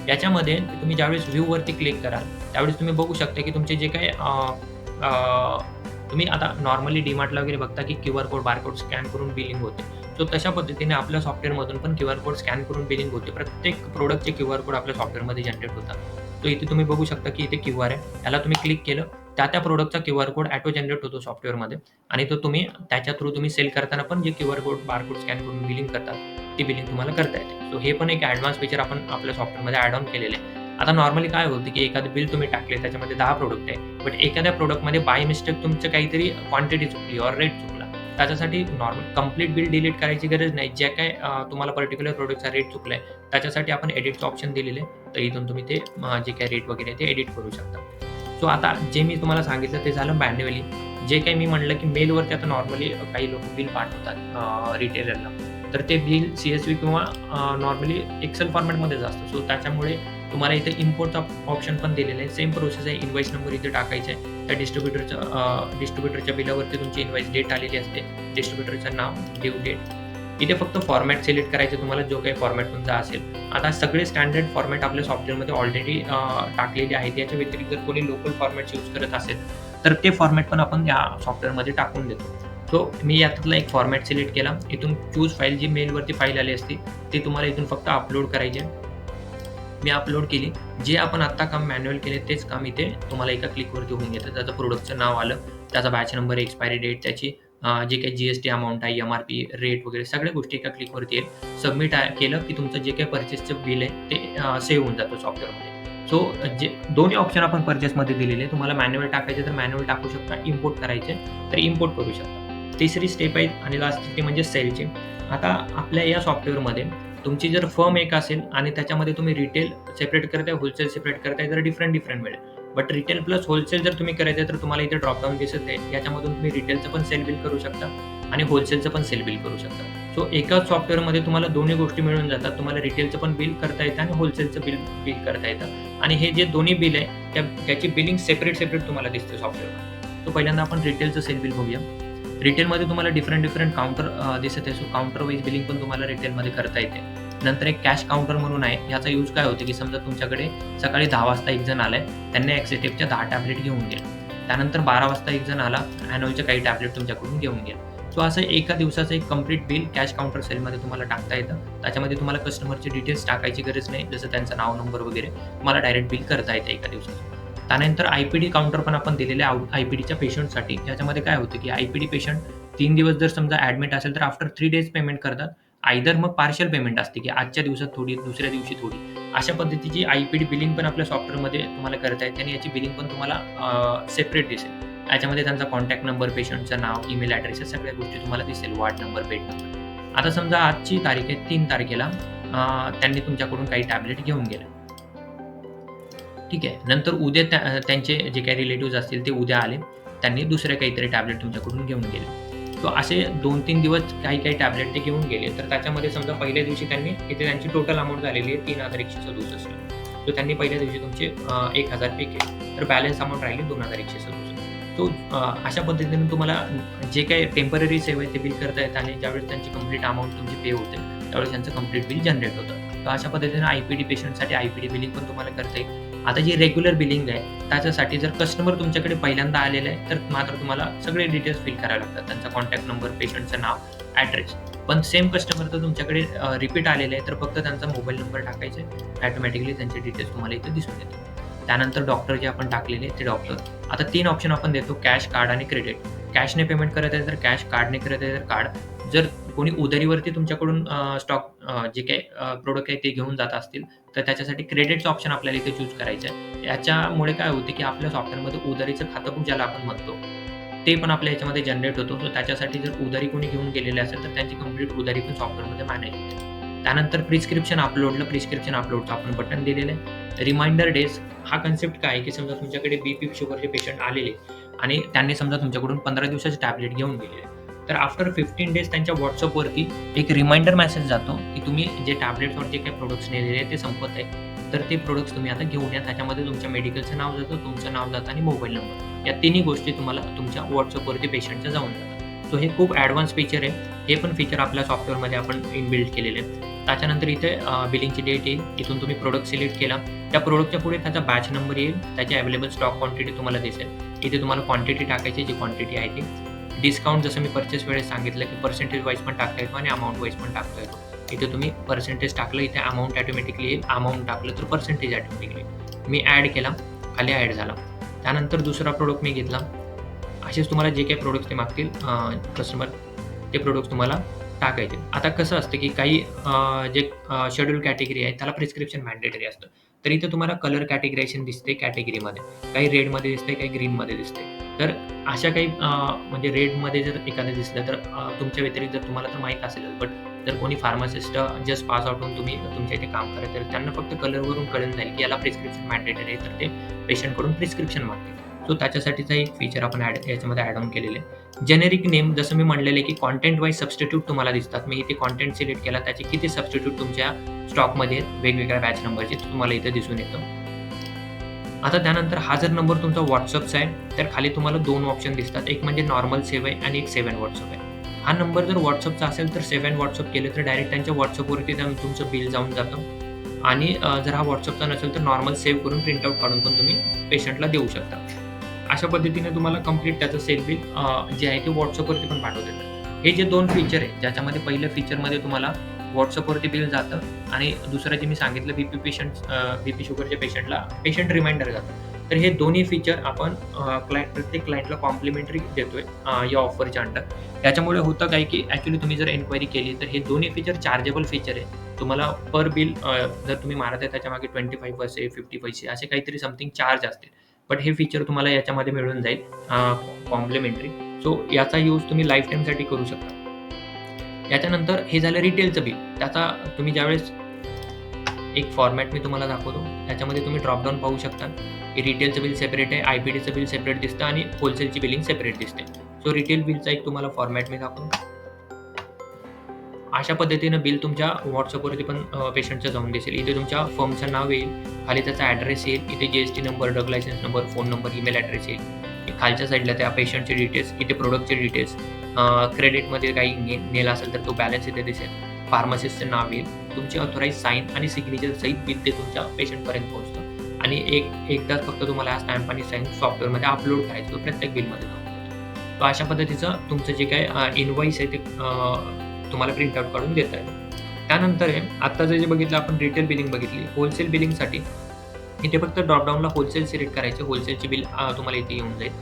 याच्यामध्ये तुम्ही ज्यावेळेस व्ह्यूवरती क्लिक कराल त्यावेळेस तुम्ही बघू शकता की तुमचे जे काही तुम्ही आता नॉर्मली डीमार्टला वगैरे बघता की QR कोड बारकोड स्कॅन करून बिलिंग होते. सो तशा पद्धतीने आपल्या सॉफ्टवेअरमधून पण QR कोड स्कॅन करून बिलिंग होते. प्रत्येक प्रोडक्टचे QR कोड आपल्या सॉफ्टवेअरमध्ये जनरेट होतात. तो इथे तुम्ही बघू शकता की इथे QR आहे. त्याला तुम्ही क्लिक केलं त्या प्रोडक्टचा QR कोड ऑटो जनरेट होतो सॉफ्टवेअरमध्ये आणि तो तुम्ही त्याच्या थ्रू तुम्ही सेल करताना पण जे QR कोड बारकोड स्कॅन करून बिलिंग करतात ती बिलिंग तुम्हाला करता येते. सो हे पण एक ॲडव्हान्स फीचर आपण आपल्या सॉफ्टवेअरमध्ये ॲड ऑन केलेलं आहे. आता नॉर्मली काय होतं की एखादं बिल तुम्ही टाकले त्याच्यामध्ये 10 प्रोडक्ट आहे. बट एखाद्या प्रोडक्टमध्ये बाय मिस्टेक तुमचं काहीतरी क्वांटिटी चुकली ऑर रेट चुकला. त्याच्यासाठी नॉर्मल कंप्लीट बिल डिलीट करायची गरज नाही. ज्या काय तुम्हाला पर्टिक्युलर प्रोडक्टचा रेट चुकला आहे त्याच्यासाठी आपण एडिटचं ऑप्शन दिलेलं आहे. तर इथून तुम्ही ते जे काही रेट वगैरे ते एडिट करू शकता. सो आता जे मी तुम्हाला सांगितलं ते झालं मॅन्युअली. जे काही मी म्हटलं की मेलवरती आता नॉर्मली काही लोक बिल पाठवतात रिटेलरला. तर ते बिल CSV किंवा नॉर्मली एक्सेल फॉर्मॅटमध्येच असतं. सो त्याच्यामुळे तुम्हाला इथे इम्पोर्टचा ऑप्शन पण दिलेला आहे. सेम प्रोसेस आहे. इन्व्हॉइस नंबर इथे टाकायचा आहे. त्या डिस्ट्रिब्युटरच्या बिलावरती तुमची इन्व्हॉइस डेट आलेली असते. डिस्ट्रिब्युटरचं नाव, ड्यू डेट. इथे फक्त फॉर्मॅट सिलेक्ट करायचं तुम्हाला जो काही फॉर्मॅट तुमचा असेल. आता सगळे स्टँडर्ड फॉर्मॅट आपल्या सॉफ्टवेअरमध्ये ऑलरेडी टाकलेले आहेत. याच्या व्यतिरिक्त जर कोणी लोकल फॉर्मॅट्स यूज करत असेल तर ते फॉर्मॅट पण आपण या सॉफ्टवेअरमध्ये टाकून देतो. सो मी यातला एक फॉर्मॅट सिलेक्ट केला. इथून चूज फाईल जी मेलवरती फाईल आली असती ती तुम्हाला इथून फक्त अपलोड करायची. मी अपलोड केली. जे आपण आत्ता काम मॅन्युअल केले तेच काम इथे तुम्हाला एका क्लिकवरती होऊन येतं. त्याचं प्रोडक्टचं नाव आलं, त्याचा बॅच नंबर, एक्सपायरी डेट, त्याची जे काही GST अमाऊंट आहे, MRP, रेट वगैरे सगळ्या गोष्टी एका क्लिकवरती येईल. सबमिट केलं की तुमचं जे काही पर्चेसचं बिल आहे ते सेव्ह होऊन जातं सॉफ्टवेअरमध्ये. सो जे दोन्ही ऑप्शन आपण पर्चेसमध्ये दिलेले. तुम्हाला मॅन्युअल टाकायचे तर मॅन्युअल टाकू शकता. इम्पोर्ट करायचे तर इम्पोर्ट करू शकता. तिसरी स्टेप आहे आणि लास्ट स्टेप म्हणजे सेलची. आता आपल्या या सॉफ्टवेअरमध्ये तुमची जर फर्म एक असेल आणि त्याच्यामध्ये तुम्ही रिटेल सेपरेट करताय, होलसेल सेपरेट करताय तर डिफरंट मिळेल. बट रिटेल प्लस होलसेल जर तुम्ही करायचं तर तुम्हाला इथे ड्रॉपडाऊन दिसत आहे. याच्यामधून तुम्ही रिटेलचं पण सेल बिल करू शकता आणि होलसेलचं पण सेल बिल करू शकता. सो एकाच सॉफ्टवेअरमध्ये तुम्हाला दोन्ही गोष्टी मिळून जातात. तुम्हाला रिटेलचं पण बिल करता येतं आणि होलसेलचं बिल करता येतं. आणि हे जे दोन्ही बिल आहे त्याची बिलिंग सेपरेट तुम्हाला दिसते सॉफ्टवेअरमध्ये. सो पहिल्यांदा आपण रिटेलचं सेल बिल बघूया. रिटेलमध्ये तुम्हाला डिफरंट काउंटर दिसत आहे. सो काउंटर वाईज बिलिंग पण तुम्हाला रिटेलमध्ये करता येते. नंतर एक कॅश काउंटर म्हणून आहे. याचा यूज काय होतो, की समजा तुमच्याकडे सकाळी 10 वाजता एक जण आलाय, त्यांनी ॲक्सेटेपच्या 10 टॅबलेट घेऊन गेले. त्यानंतर 12 वाजता एक जण आला, ॲनोलचे काही टॅबलेट तुमच्याकडून घेऊन गेले. सो असं एका दिवसाचं एक कंप्लीट बिल कॅश काउंटर सेलमध्ये तुम्हाला टाकता येतं. त्याच्यामध्ये तुम्हाला कस्टमरचे डिटेल्स टाकायची गरज नाही, जसं त्यांचं नाव, नंबर वगैरे तुम्हाला डायरेक्ट बिल करता येतं एका दिवसाचं. त्यानंतर आय-पी-डी काउंटर पण आपण दिलेलं आहे आय-पी-डीच्या पेशंटसाठी. याच्यामध्ये काय होतं, की आय-पी-डी पेशंट 3 दिवस जर समजा ॲडमिट असेल, तर आफ्टर 3 डेज पेमेंट करतात. आयदर मग पार्शियल पेमेंट असते, की आजच्या दिवसात थोडी, दुसऱ्या दिवशी थोडी. अशा पद्धतीची आय-पी-डी बिलिंग पण आपल्या सॉफ्टवेअरमध्ये तुम्हाला करता येते आणि याची बिलिंग पण तुम्हाला सेपरेट दिसेल. याच्यामध्ये त्यांचा कॉन्टॅक्ट नंबर, पेशंटचं नाव, ईमेल ॲड्रेस या सगळ्या गोष्टी तुम्हाला दिसेल, वार्ड नंबर, बेड नंबर. आता समजा आजची तारीख आहे 3 तारखेला त्यांनी तुमच्याकडून काही टॅबलेट घेऊन गेले. ठीक आहे. नंतर उद्या त्यांचे जे काही रिलेटिव्हज असतील ते उद्या आले. त्यांनी दुसरे काहीतरी टॅबलेट तुमच्याकडून घेऊन गेले. सो असे 2-3 दिवस काही टॅबलेट ते घेऊन गेले. तर त्याच्यामध्ये समजा पहिल्या दिवशी त्यांनी इथे त्यांची टोटल अमाउंट झालेली आहे 3,167. सो त्यांनी पहिल्या दिवशी तुमचे 1,000 पे केले. तर बॅलन्स अमाउंट राहिली 2,167. सो अशा पद्धतीने तुम्हाला जे काही टेम्पररी सेवा आहे ते बिल करता येतं आणि ज्यावेळेस त्यांची कंप्लीट अमाउंट तुमची पे होते, त्यावेळेस त्यांचं कंप्लीट बिल जनरेट होतं. तर अशा पद्धतीने आय-पी-डी पेशंटसाठी आय-पी-डी बिलिंग पण तुम्हाला करता येईल. आता जी रेग्युलर बिलिंग आहे, त्याच्यासाठी जर कस्टमर तुमच्याकडे पहिल्यांदा आलेला आहे, तर मात्र तुम्हाला सगळे डिटेल्स फिल करावे लागतात. त्यांचा कॉन्टॅक्ट नंबर, पेशंटचं नाव, ॲड्रेस. पण सेम कस्टमर तर तुमच्याकडे रिपीट आलेले आहे, तर फक्त त्यांचा मोबाईल नंबर टाकायचे, ऑटोमॅटिकली त्यांचे डिटेल्स तुम्हाला इथे दिसून येतात. त्यानंतर डॉक्टर जे आपण टाकलेले ते डॉक्टर. आता 3 ऑप्शन आपण देतो, कॅश, कार्ड आणि क्रेडिट. कॅशने पेमेंट करत आहे तर कॅश, कार्डने करत आहे तर कार्ड. जर कोणी उधारीवरती तुमच्याकडून स्टॉक जे काही प्रॉडक्ट आहे ते घेऊन जात असतील, तर त्याच्यासाठी क्रेडिटचं ऑप्शन आपल्याला इथे चूज करायचं आहे. याच्यामुळे काय होते, की आपल्या सॉफ्टवेअरमध्ये उधारीचं खातं बुक ज्याला आपण म्हणतो, ते पण आपल्या याच्यामध्ये जनरेट होतो. सो त्याच्यासाठी जर उधारी कोणी घेऊन गेलेले असेल, तर त्यांची कंप्लीट उधारी पण सॉफ्टवेअरमध्ये मॅनेज होते. त्यानंतर प्रिस्क्रिप्शन अपलोडचं आपण बटन दिलेलं आहे. रिमाइंडर डेज हा कन्सेप्ट काय आहे, की समजा तुमच्याकडे बीपी शुगरचे पेशंट आलेले आणि त्यांनी समजा तुमच्याकडून 15 दिवसाचे टॅबलेट घेऊन गेलेले. तर आफ्टर 15 डेज त्यांच्या WhatsAppवरती एक रिमाइंडर मेसेज जातो, की तुम्ही जे टॅबलेट्सवर जे काही प्रोडक्ट्स नेलेले ते संपत आहे. तर ते प्रोडक्ट्स तुम्ही आता घेऊन या. त्याच्यामध्ये तुमच्या मेडिकलचं नाव जातं, तुमचं नाव जातं आणि मोबाईल नंबर. या तिन्ही गोष्टी तुम्हाला तुमच्या WhatsAppवरती पेशंटच्या जाऊन जातात. सो हे खूप ॲडव्हान्स फीचर आहे. हे पण फीचर आपल्या सॉफ्टवेअरमध्ये आपण इनबिल्ट केलेले आहे. त्याच्यानंतर इथे बिलिंगची डेट येईल. इथून तुम्ही प्रोडक्ट सिलेक्ट केला. त्या प्रोडक्टच्या पुढे त्याचा बॅच नंबर येईल. त्याची अवेलेबल स्टॉक क्वांटिटी तुम्हाला दिसेल. इथे तुम्हाला क्वांटिटी टाकायची, जी क्वांटिटी आहे ती. डिस्काउंट जसं मी पर्चेस वेळेस सांगितलं, की पर्सेंटेज वाईज पण टाकता येतो आणि अमाउंट वाईज पण टाकता येतो. इथे तुम्ही पर्सेंटेज टाकलं, इथे अमाउंट ऑटोमॅटिकली येईल. अमाउंट टाकलं तर पर्सेंटेज ऑटोमॅटिकली. मी ॲड केला, खाली ॲड झाला. त्यानंतर दुसरा प्रोडक्ट मी घेतला. असेच तुम्हाला जे काही प्रोडक्ट्स ते मागतील कस्टमर, ते प्रोडक्ट्स तुम्हाला टाकायचे. आता कसं असतं, की काही जे शेड्यूल कॅटेगरी आहे त्याला प्रिस्क्रिप्शन मॅन्डेटरी असतं. तर इथे तुम्हाला कलर कॅटेगरायझेशन दिसते कॅटेगरीमध्ये. काही रेडमध्ये दिसते, काही ग्रीनमध्ये दिसते. तर अशा काही म्हणजे रेडमध्ये जर एखादं दिसलं तर तुमच्या व्यतिरिक्त जर तुम्हाला तर माहीत असेलच, बट जर कोणी फार्मासिस्ट जस्ट पास आउट होऊन तुम्ही तुमच्या इथे काम करत तर त्यांना फक्त कलरवरून कळून जाईल, की याला प्रिस्क्रिप्शन मॅन्डेटरी आहे, तर ते पेशंटकडून प्रिस्क्रिप्शन मागतील. सो त्याच्यासाठीचा एक फीचर आपण याच्यामध्ये ॲड ऑन केलेलं आहे. जेनेरिक नेम जसं मी म्हणलेलं आहे, की कॉन्टेंट वाईज सबस्टिट्यूट तुम्हाला दिसतात. मी इथे कॉन्टेंट सिलेक्ट केला, त्याचे किती सबस्टिट्यूट तुमच्या स्टॉकमध्ये आहेत वेगवेगळ्या बॅच नंबरचे तुम्हाला इथे दिसून येतं. आता त्यानंतर हा जर नंबर तुमचा WhatsAppचा आहे, तर खाली तुम्हाला 2 ऑप्शन दिसतात. एक म्हणजे नॉर्मल सेव्ह आहे आणि एक सेव्ह इन WhatsApp आहे. हा नंबर जर WhatsAppचा असेल तर सेव्ह इन WhatsApp केलं तर डायरेक्ट त्यांच्या WhatsAppवरती तुमचं बिल जाऊन जातं आणि जर हा WhatsAppचा नसेल तर नॉर्मल सेव्ह करून प्रिंटआउट काढून पण तुम्ही पेशंटला देऊ शकता. अशा पद्धतीने तुम्हाला कंप्लीट त्याचं सेल बिल जे आहे ते WhatsAppवरती पण पाठवता येतं. हे जे 2 फीचर आहे, ज्याच्यामध्ये पहिल्या फीचरमध्ये तुम्हाला WhatsAppवरती बिल जातं आणि दुसरं जे मी सांगितलं बीपी शुगरच्या पेशंटला पेशंट रिमाइंडर जातं. तर हे दोन्ही फीचर आपण प्रत्येक क्लायंटला कॉम्प्लिमेंटरी देतोय या ऑफरच्या अंडर. याच्यामुळे होतं काय, की ॲक्च्युली तुम्ही जर एन्क्वायरी केली तर हे दोन्ही फीचर चार्जेबल फीचर आहे. तुम्हाला पर बिल जर तुम्ही मारत आहे त्याच्यामागे 25 पैसे, 50 पैसे असे काहीतरी समथिंग चार्ज असतील. बट हे फीचर तुम्हाला याच्यामध्ये मिळून जाईल कॉम्प्लिमेंटरी. सो याचा यूज तुम्ही लाईफ टाईमसाठी करू शकता. याच्यानंतर हे झालं रिटेलचं बिल. त्याचा तुम्ही ज्यावेळेस एक फॉर्मॅट मी तुम्हाला दाखवतो. त्याच्यामध्ये तुम्ही ड्रॉपडाऊन पाहू शकता, की रिटेलचं बिल सेपरेट आहे, आय-पी-डीचं बिल सेपरेट दिसतं आणि होलसेलची बिलिंग सेपरेट दिसते. सो रिटेल बिलचा एक तुम्हाला फॉर्मॅट मी दाखवतो. अशा पद्धतीनं बिल तुमच्या WhatsAppवरती पण पेशंटचं जाऊन दिसेल. इथे तुमच्या फर्मचं नाव येईल, खाली त्याचा ॲड्रेस येईल, इथे GST number, drug licence number, phone number, email address येईल. खालच्या साईडला त्या पेशंटचे डिटेल्स, इथे प्रोडक्टचे डिटेल्स, क्रेडिटमध्ये काही नेला असेल तर तो बॅलन्स इथे दिसेल. फार्मासिस्टचं नाव येईल, तुमची ऑथोराइज साईन आणि सिग्नेचर सहित बिल ते तुमच्या पेशंटपर्यंत पोहोचतं आणि एकदाच फक्त तुम्हाला हा स्टॅम्प आणि साईन सॉफ्टवेअरमध्ये अपलोड करायचं, तो प्रत्येक बिलमध्ये जातो. तर अशा पद्धतीचं तुमचं जे काही इनव्हॉइस आहे ते तुम्हाला प्रिंट आउट काढून देता येईल. त्यानंतर आहे आता जे बघितलं आपण रिटेल बिलिंग बघितली. होलसेल बिलिंगसाठी इथे फक्त ड्रॉपडाऊनला होलसेल सिलेक्ट करायचे. होलसेलचे बिल तुम्हाला इथे येऊन जाईल.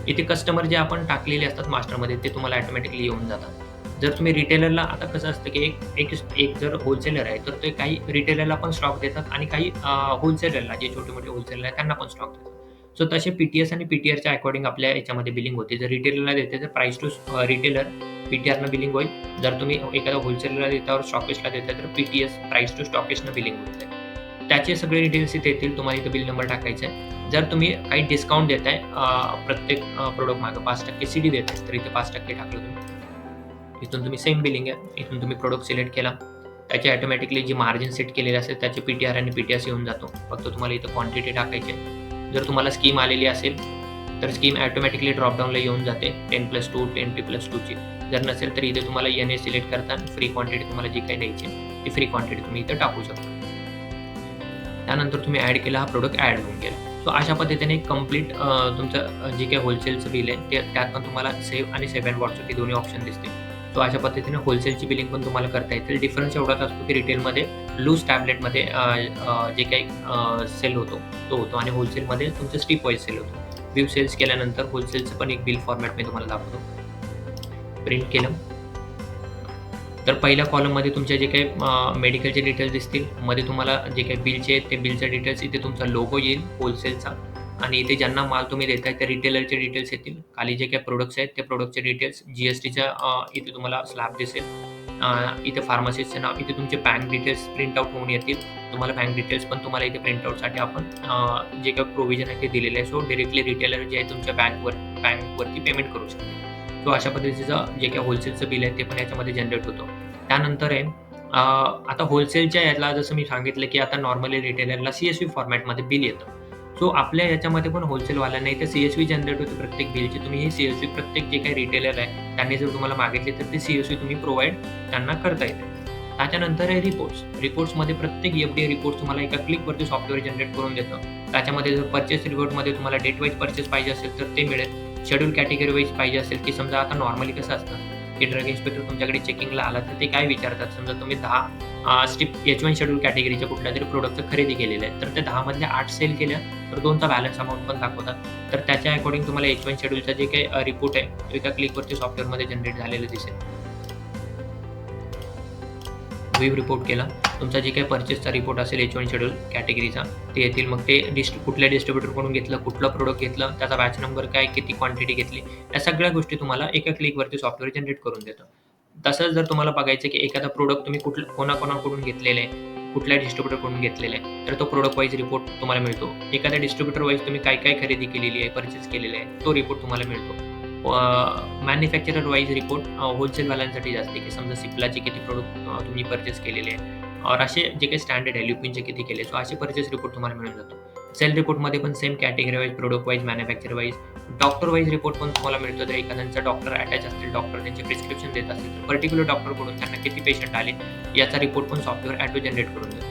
इथे कस्टमर जे आपण टाकलेले असतात मास्टरमध्ये ते तुम्हाला ऑटोमॅटिकली येऊन जातात. जर तुम्ही रिटेलरला आता कसं असतं की एक जर होलसेलर आहे तर ते काही रिटेलरला पण स्टॉक देतात आणि काही होलसेलरला जे छोटे-मोठे होलसेलर आहेत त्यांना पण स्टॉक देतात. सो तसे पी-टी-एस आणि पी-टी-आरच्या अकॉर्डिंग आपल्या याच्यामध्ये बिलिंग होते. जर रिटेलरला देते तर प्राईस टू रिटेलर पी-टी-आरनं बिलिंग होईल. जर तुम्ही एखाद्या होलसेलरला देतावर स्टॉकिस्टला देताय तर पी-टी-एस प्राईस टू स्टॉकिस्टनं बिलिंग होईल. त्याचे सगळे डिटेल्स इथे येतील. तुम्हाला इथे बिल नंबर टाकायचा आहे. जर तुम्ही काही डिस्काउंट देताय प्रत्येक प्रॉडक्ट मागे 5% सीडी देताय तर इथे 5% टाकलं तुम्ही. इथून तुम्ही सेम बिलिंग आहे. इथून तुम्ही प्रॉडक्ट सिलेक्ट केला. त्याची ऑटोमॅटिकली जी मार्जिन सेट केलेली असेल त्याचे पी-टी-आर आणि पी-टी-एस येऊन जातो. फक्त तुम्हाला इथं क्वांटिटी टाकायची आहे. जर तुम्हाला स्कीम आलेली असेल तर स्कीम ऑटोमॅटिकली ड्रॉपडाऊनला येऊन जाते 10+2, 10T+2 ची. जर नसेल तर इथे तुम्हाला NA सिलेक्ट करता फ्री क्वांटिटी तुम्हाला जी काही द्यायची ती फ्री क्वांटिटी तुम्ही इथं टाकू शकता. त्यानंतर तुम्ही ॲड केला, हा प्रॉडक्ट ॲड होऊन गेला. सो अशा पद्धतीने कंप्लीट तुमचं जे काही होलसेलचं बिल आहे ते त्यात पण तुम्हाला सेव्ह आणि सेव्ह अँड वॉट्सअप हे दोन्ही ऑप्शन दिसतील. सो अशा पद्धतीने होलसेलची बिलिंग पण तुम्हाला करता येतील. डिफरन्स एवढाच असतो की रिटेलमध्ये लूज टॅबलेटमध्ये जे काही सेल होतो तो होतो आणि होलसेलमध्ये तुमचं स्ट्रीप वाईज सेल होतो. व्यू सेल्स केल्यानंतर होलसेलचं पण एक बिल फॉर्मॅट मी तुम्हाला दाखवतो. प्रिंट केलं तर पहिल्या कॉलममध्ये तुमचे जे काही मेडिकलचे डिटेल्स दिसतील. मध्ये तुम्हाला जे काही बिलचे आहेत ते बिलचे डिटेल्स इथे तुमचा लोगो येईल होलसेलचा आणि इथे ज्यांना माल तुम्ही देताय त्या रिटेलरचे डिटेल्स येतील. खाली जे काही प्रोडक्ट्स आहेत ते प्रोडक्टचे डिटेल्स GSTच्या इथे तुम्हाला स्लॅब दिसेल. इथे फार्मसिस्टचं नाव, इथे तुमचे बँक डिटेल्स प्रिंट आउट होऊन येतील. तुम्हाला बँक डिटेल्स पण तुम्हाला इथे प्रिंट आउटसाठी आपण जे काही प्रोव्हिजन आहे ते दिलेलं आहे. सो डायरेक्टली रिटेलर जे आहे तुमच्या बँकवरती पेमेंट करू शकते. सो अशा पद्धतीचं जे काही होलसेलचं बिल आहे ते पण याच्यामध्ये जनरेट होतं. त्यानंतर आहे आता होलसेलच्या याला जसं मी सांगितलं की आता नॉर्मली रिटेलरला CSV फॉर्मॅटमध्ये बिल येतं. सो आपल्या याच्यामध्ये पण होलसेलवाल्यांना इथे CSV जनरेट होते प्रत्येक बिलची. तुम्ही ही CSV प्रत्येक जे काही रिटेलर आहे त्यांनी जर तुम्हाला मागितली तर ती CSV तुम्ही प्रोव्हाईड त्यांना करता येते. त्याच्यानंतर आहे रिपोर्ट्स. रिपोर्ट्समध्ये प्रत्येक FDA रिपोर्ट तुम्हाला एका क्लिकवरती सॉफ्टवेअर जनरेट करून देतं. त्याच्यामध्ये जर पर्चेस रिपोर्टमध्ये तुम्हाला डेट वाईज पर्चेस पाहिजे असेल तर ते मिळेल. शेड्यूल कॅटेगरी वाईज पाहिजे असेल की समजा आता नॉर्मली कसं असतं की ड्रग इन्स्पेक्टर तुमच्याकडे चेकिंगला आला तर ते काय विचारतात, समजा तुम्ही 10 स्ट्रिप H1 शेड्यूल कॅटेगरीच्या कुठल्यातरी प्रोडक्टचं खरेदी केलेलं आहे तर त्या 10 मधल्या 8 सेल केल्या तर 2चा बॅलन्स अमाउंट पण दाखवतात. तर त्याच्या अकॉर्डिंग तुम्हाला H1 शेड्यूलचा जे काही रिपोर्ट आहे तो एका क्लिकवरती सॉफ्टवेअरमध्ये जनरेट झालेलं दिसेल. व्ह्यू रिपोर्ट केला. तुमचा जे काही पर्चेसचा रिपोर्ट असेल H1 शेड्यूल कॅटेगरीचा ते येतील. मग ते कुठल्या डिस्ट्रिब्युटरकडून घेतलं, कुठलं प्रोडक्ट घेतलं, त्याचा बॅच नंबर काय, किती क्वांटिटी घेतली, या सगळ्या गोष्टी तुम्हाला एका क्लिकवरती सॉफ्टवेअर जनरेट करून देतं. तसंच जर तुम्हाला बघायचं की एखादा प्रोडक्ट तुम्ही कोणाकोणाकडून घेतलेलं आहे, कुठल्या डिस्ट्रिब्युटरकडून घेतलेलं आहे, तर तो प्रोडक्ट वाईज रिपोर्ट तुम्हाला मिळतो. एखाद्या डिस्ट्रिब्युटर वाईज तुम्ही काय काय खरेदी केलेली आहे, पर्चेस केलेलं आहे, तो रिपोर्ट तुम्हाला मिळतो. मॅन्युफॅक्चरर वाईज रिपोर्ट होलसेलवाल्यांसाठी जास्त आहे की समजा सिप्लाचे किती प्रोडक्ट तुम्ही पर्चेस केलेले आहे और असे जे काही स्टँडर्ड आहे ल्युपिनचे किती केले, सो असे पर्चेस रिपोर्ट तुम्हाला मिळून जातो. सेल रिपोर्टमध्ये पण same category wise, product wise, manufacture wise, doctor wise report पण तुम्हाला मिळतो. जर एखाद्यांचा डॉक्टर अटॅच असतील, डॉक्टर त्यांचे प्रिस्क्रिप्शन देत असतील तर पर्टिक्युलर डॉक्टरकडून त्यांना किती पेशंट आले याचा रिपोर्ट पण सॉफ्टवेअर ऑटो जनरेट करून देतो.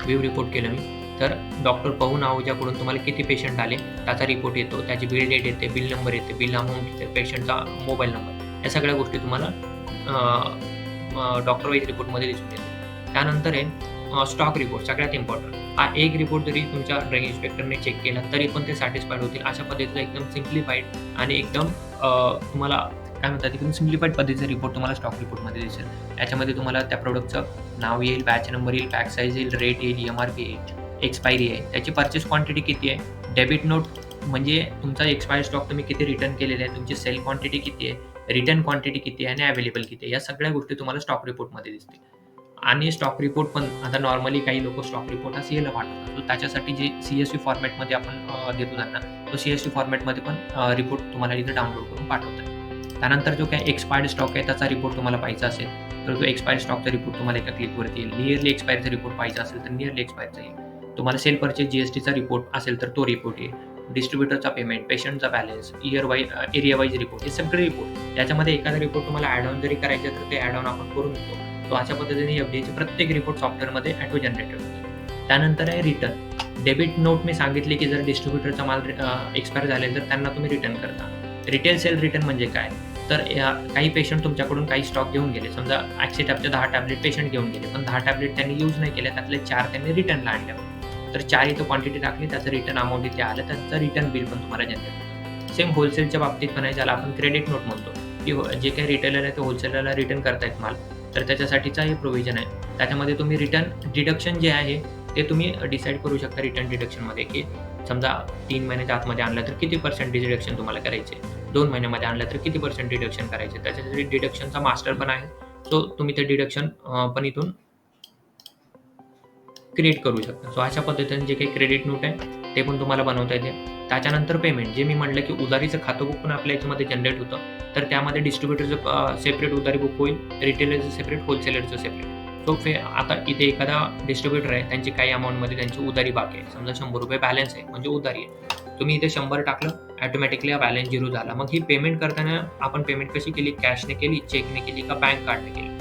व्ह्यू रिपोर्ट केलं मी तर डॉक्टर पाहून आहुजाकडून तुम्हाला किती पेशंट आले त्याचा रिपोर्ट येतो. त्याची बिल डेट येते, बिल नंबर येते, बिल अमाऊंट येते, पेशंटचा मोबाईल नंबर, या सगळ्या गोष्टी तुम्हाला डॉक्टर वाईज रिपोर्टमध्ये दिसून येते. त्यानंतर आहे स्टॉक रिपोर्ट, सगळ्यात इम्पॉर्टंट. हा एक रिपोर्ट जरी तुमच्या ड्रग इन्स्पेक्टरने चेक केला तरी पण ते सॅटिस्फाईड होतील. अशा पद्धतीचा एकदम सिम्प्लिफाईड आणि एकदम तुम्हाला काय म्हणतात एकदम सिम्प्लिफाईड पद्धतीचा रिपोर्ट तुम्हाला स्टॉक रिपोर्टमध्ये दिसेल. याच्यामध्ये तुम्हाला त्या प्रोडक्टचं नाव येईल, बॅच नंबर येईल, पॅक साईज येईल, रेट येईल, MRP येईल, एक्सपायरी आहे, त्याची पर्चेस क्वांटिटी किती आहे, डेबिट नोट म्हणजे तुमचा एक्सपायर्ड स्टॉक तुम्ही किती रिटर्न केलेले आहे, तुमची सेल क्वांटिटी किती आहे, रिटर्न क्वांटिटी किती आहे आणि अवेलेबल किती आहे, या सगळ्या गोष्टी तुम्हाला स्टॉक रिपोर्टमध्ये दिसतील. आणि स्टॉक रिपोर्ट पण आता नॉर्मली काही लोक स्टॉक रिपोर्ट हा CL पाठवतात. तर त्याच्यासाठी जे CSV फॉर्मॅटमध्ये आपण देतो त्यांना तो CSV फॉर्मॅटमध्ये पण रिपोर्ट तुम्हाला इथे डाउनलोड करून पाठवतात. त्यानंतर जो काही एक्सपायर्ड स्टॉक आहे त्याचा रिपोर्ट तुम्हाला पाहिजे असेल तर तो एक्सपायर्ड स्टॉकचा रिपोर्ट तुम्हाला एका क्लिकवरती येईल. नियरली एक्सपायरचा रिपोर्ट पाहिजे असेल तर नियरली एक्सपायरचा येईल. तुम्हाला सेल परचेस GSTचा रिपोर्ट असेल तर तो रिपोर्ट येईल. डिस्ट्रिब्युटरचा पेमेंट, पेशंटचा बॅलन्स, एरिया वाईज रिपोर्ट, हे सगळे रिपोर्ट. याच्यामध्ये एखादा रिपोर्ट तुम्हाला ॲड ऑन जरी करायचा तर ते ॲड ऑन आपण करू शकतो. तो अशा पद्धतीने एफ-डी-एचे प्रत्येक रिपोर्ट सॉफ्टवेअरमध्ये ऑटो जनरेटेड होतो. त्यानंतर आहे रिटर्न. डेबिट नोट मी सांगितले की जर डिस्ट्रिब्युटरचा माल एक्सपायर झाले तर त्यांना तुम्ही रिटर्न करता. रिटेल सेल रिटर्न म्हणजे काय? तर काही पेशंट तुमच्याकडून काही स्टॉक घेऊन गेले. समजा ॲक्सिटॅपच्या 10 टॅबलेट पेशंट घेऊन गेले, पण 10 टॅबलेट त्यांनी यूज नाही केल्या, त्यातले 4 त्यांनी रिटर्नला आणल्या. तर 4 इथं क्वांटिटी टाकली, त्याचं रिटर्न अमाउंट इथे आलं, त्याचं रिटर्न बिल पण तुम्हाला जनरेट होतं. सेम होलसेलच्या बाबतीत पण आहे, ज्याला आपण क्रेडिट नोट म्हणतो, की जे काही रिटेलर आहे ते होलसेलरला रिटर्न करतायत माल, तर त्याच्यासाठीचा हे प्रोव्हिजन आहे. त्याच्यामध्ये तुम्ही रिटर्न डिडक्शन जे आहे ते तुम्ही डिसाईड करू शकता रिटर्न डिडक्शनमध्ये, की समजा 3 महिन्याच्या आतमध्ये आणलं तर किती पर्सेंटेज डिडक्शन तुम्हाला करायचे, 2 महिन्यामध्ये आणलं तर किती पर्सेंट डिडक्शन करायचे. त्याच्यासाठी डिडक्शनचा मास्टर पण आहे. सो तुम्ही ते डिडक्शन पण इथून क्रिएट करू शकता. सो अशा पद्धतीने जे काही क्रेडिट नोट आहे ते पण तुम्हाला बनवता येते. त्याच्यानंतर पेमेंट, जे मी म्हटलं की उधारीचं खातं बुक पण आपल्या याच्यामध्ये जनरेट होतं. तर त्यामध्ये डिस्ट्रिब्युटरचं सेपरेट उधारी बुक होईल, रिटेलरचं सेपरेट, होलसेलरचं सेपरेट. सो आता इथे एखादा डिस्ट्रिब्युटर आहे, त्यांची काही अमाउंटमध्ये त्यांची उधारी बाकी आहे. समजा ₹100 बॅलन्स आहे म्हणजे उधारी आहे. तुम्ही इथे 100 टाकलं, ऑटोमॅटिकली हा बॅलन्स झिरो झाला. मग ही पेमेंट करताना आपण पेमेंट कशी केली? कॅशने केली, चेकने केली का बँक कार्डने केली?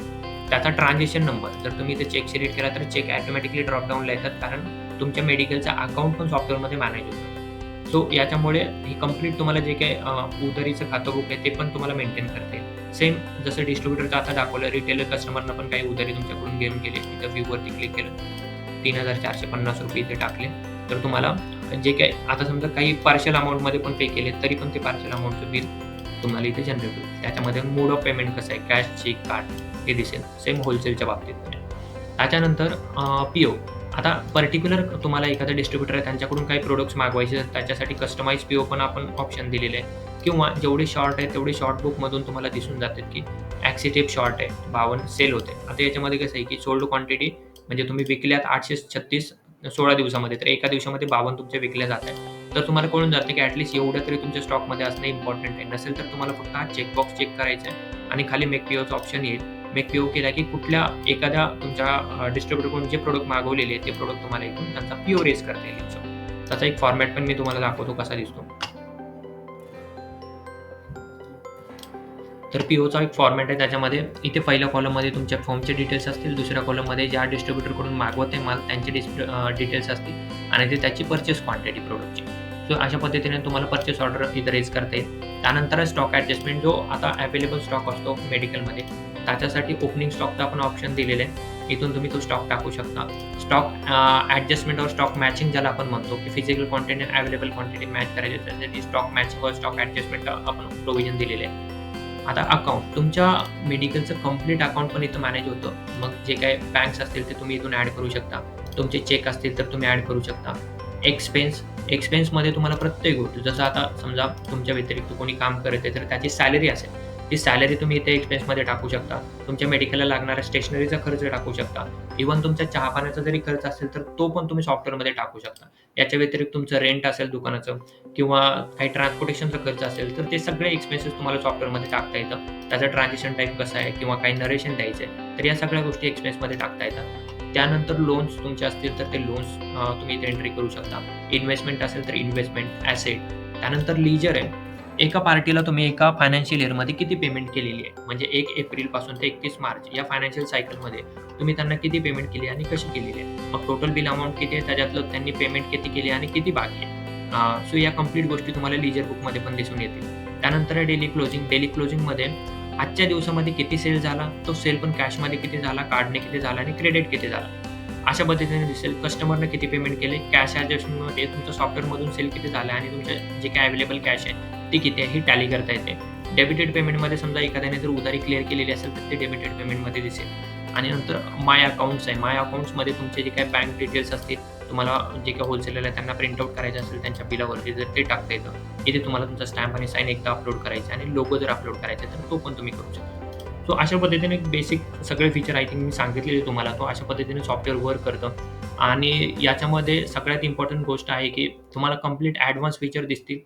त्याचा ट्रान्झॅक्शन नंबर जर तुम्ही इथे चेक सिलेक्ट केला तर चेक ऑटोमॅटिकली ड्रॉपडाऊनला येतात, कारण तुमच्या मेडिकलचं अकाउंट पण सॉफ्टवेअरमध्ये मॅनेज होतं. सो याच्यामुळे ही कंप्लीट तुम्हाला जे काही उधारीचं खातं बुक आहे ते पण तुम्हाला मेंटेन करता येईल. सेम जसं डिस्ट्रिब्युटरचं आता दाखवलं, रिटेलर कस्टमरनं पण काही उधारी तुमच्याकडून घेऊन गेली, तिथं व्ह्यूवरती क्लिक केलं, ₹3,450 इथे टाकले, तर तुम्हाला जे काही आता समजा काही पार्शल अमाउंटमध्ये पण पे केले तरी पण ते पार्शल अमाउंटचं बिल तुम्हाला इथे जनरेट होईल. त्याच्यामध्ये मोड ऑफ पेमेंट कसं आहे, कॅश, चेक, कार्ड हे दिसेल. सेम होलसेलच्या बाबतीत पण आहे. त्याच्यानंतर पी-ओ. आता पर्टिक्युलर तुम्हाला एखादा डिस्ट्रिब्युटर आहे त्यांच्याकडून काही प्रोडक्ट्स मागवायचे तर त्याच्यासाठी कस्टमाइज पी-ओ पण आपण ऑप्शन दिलेले आहे, किंवा जेवढे शॉर्ट आहे तेवढे शॉर्ट बुकमधून तुम्हाला दिसून जातात की ॲक्सिटेप शॉर्ट आहे, 52 सेल होते. आता याच्यामध्ये कसं आहे की सोल्ड क्वांटिटी म्हणजे तुम्ही विकल्यात 836 16 दिवसामध्ये, तर एका दिवसामध्ये 52 तुमच्या विकल्या जात आहेत. तर तुम्हाला कळून जातं की ॲटलीस्ट एवढं तरी तुमच्या स्टॉकमध्ये असणं इम्पॉर्टंट आहे. नसेल तर तुम्हाला फक्त हा चेकबॉक्स चेक करायचा आहे आणि खाली मेक पी-ओचं ऑप्शन येईल. मेक पी-ओ केला की कुठल्या एखाद्या तुमच्या डिस्ट्रिब्युटरकडून जे प्रोडक्ट मागवलेले आहेत ते प्रोडक्ट तुम्हाला इथून त्यांचा पी-ओ रेज करता येईल. त्याचा एक फॉर्मॅट पण मी तुम्हाला दाखवतो कसा दिसतो. तर पी-ओचा एक फॉर्मॅट आहे, त्याच्यामध्ये इथे पहिल्या कॉलममध्ये तुमच्या फॉर्मचे डिटेल्स असतील, दुसऱ्या कॉलममध्ये ज्या डिस्ट्रिब्युटरकडून मागवत आहे माल त्यांचे डिटेल्स असतील आणि ते त्याची पर्चेस क्वांटिटी प्रोडक्टची. सो अशा पद्धतीने तुम्हाला पर्चेस ऑर्डर इथं रेज करता येईल. त्यानंतर स्टॉक ॲडजस्टमेंट, जो आता अवेलेबल स्टॉक असतो मेडिकलमध्ये त्याच्यासाठी ओपनिंग स्टॉकचा आपण ऑप्शन दिलेलं आहे. इथून तुम्ही तो स्टॉक टाकू शकता. स्टॉक ॲडजस्टमेंट और स्टॉक मॅचिंग ज्याला आपण म्हणतो, की फिजिकल क्वांटिटी आणि अवेलेबल क्वांटिटी मॅच करायची, त्यासाठी स्टॉक मॅचिंग और स्टॉक ॲडजस्टमेंट आपण प्रोव्हिजन दिलेले आहे. आता अकाउंट, तुमच्या मेडिकलचं कंप्लीट अकाउंट पण इथं मॅनेज होतं. मग जे काही बँक्स असतील ते तुम्ही इथून ॲड करू शकता. तुमचे चेक असतील तर तुम्ही ॲड करू शकता. एक्सपेन्समध्ये तुम्हाला प्रत्येक गोष्ट, जसं आता समजा तुमच्या व्यतिरिक्त कोणी काम करत आहे तर त्याची सॅलरी असेल, ती सॅलरी तुम्ही इथे एक्सपेन्समध्ये टाकू शकता. तुमच्या मेडिकलला लागणारा स्टेशनरीचा खर्च टाकू शकता. इव्हन तुमच्या चहा-पाण्याचा जरी खर्च असेल तर तो पण तुम्ही सॉफ्टवेअरमध्ये टाकू शकता. याच्या व्यतिरिक्त तुमचं रेंट असेल दुकानाचं किंवा काही ट्रान्सपोर्टेशनचा खर्च असेल, तर ते सगळे एक्सपेन्सेस तुम्हाला सॉफ्टवेअरमध्ये टाकता येतं. त्याचं ट्रान्झॅक्शन टाईप कसं आहे किंवा काही नरेशन द्यायचं आहे, तर या सगळ्या गोष्टी एक्सपेन्समध्ये टाकता येतात. त्यानंतर लोन्स तुमचे असतील तर ते लोन्स तुम्ही इथे एंट्री करू शकता. इन्व्हेस्टमेंट असेल तर इन्व्हेस्टमेंट, ॲसेट. त्यानंतर लीजर आहे. एका पार्टीला तुम्ही एका फायनान्शियल इयरमध्ये किती पेमेंट केलेली आहे, म्हणजे 1 एप्रिलपासून ते 31 मार्च या फायनान्शियल सायकलमध्ये तुम्ही त्यांना किती पेमेंट केली आणि कशी केलेली आहे. मग टोटल बिल अमाउंट किती आहे, त्याच्यातलं त्यांनी पेमेंट किती केली आणि किती बाकी आहे. सो या कंप्लीट गोष्टी तुम्हाला लीजर बुकमध्ये पण दिसून येतील. त्यानंतर आहे डेली क्लोजिंग. डेली क्लोजिंगमध्ये आजच्या दिवसामध्ये किती सेल झाला, तो सेल पण कॅशमध्ये किती झाला, कार्डने किती झाला आणि क्रेडिट किती झाला. अशा पद्धतीने दिसेल. कस्टमरने किती पेमेंट केले, कॅश ॲडजस्टमेंटमध्ये तुमच्या सॉफ्टवेअरमधून सेल किती झाला आणि तुमचं जे काही अवेलेबल कॅश आहे ती किती आहे ही टॅली करता येते. डेबिटेड पेमेंटमध्ये समजा एखाद्याने जर उधारी क्लिअर केलेली असेल तर ते डेबिटेड पेमेंटमध्ये दिसेल. आणि नंतर माय अकाउंट्स आहे. माय अकाउंट्समध्ये तुमचे जे काही बँक डिटेल्स असतील, तुम्हाला जे काही होलसेलर आहे त्यांना प्रिंट आउट करायचं असेल त्यांच्या बिलावरती जर ते टाकता येतं. इथे तुम्हाला तुमचा स्टॅम्प आणि साईन एकदा अपलोड करायचा आणि लोगो जर अपलोड करायचा तर तो पण तुम्ही करू शकता. सो अशा पद्धतीने बेसिक सगळे फीचर आय थिंक मी सांगितलेले तुम्हाला. तो अशा पद्धतीने सॉफ्टवेअर वर्क करतं. आणि याच्यामध्ये सगळ्यात इम्पॉर्टंट गोष्ट आहे की तुम्हाला कंप्लीट ॲडव्हान्स फीचर दिसतील.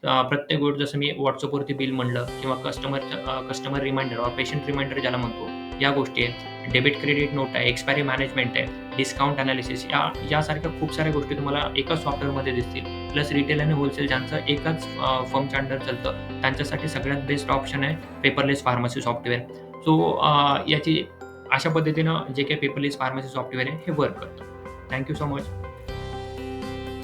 प्रत्येक गोष्ट जसं मी WhatsAppवरती बिल म्हणलं किंवा कस्टमर रिमाइंडर पेशंट रिमाइंडर ज्याला म्हणतो, या गोष्टी आहेत. डेबिट क्रेडिट नोट आहे, एक्सपायरी मॅनेजमेंट आहे, डिस्काउंट अनालिसिस यासारख्या खूप साऱ्या गोष्टी तुम्हाला एकाच सॉफ्टवेअरमध्ये दिसतील. प्लस रिटेल आणि होलसेल ज्यांचं एकाच फर्मच्या अंडर चालतं, त्यांच्यासाठी सगळ्यात बेस्ट ऑप्शन आहे पेपरलेस फार्मसी सॉफ्टवेअर. सो याची अशा पद्धतीनं जे काही पेपरलेस फार्मसी सॉफ्टवेअर आहे हे वर्क करतं. Thank you so much.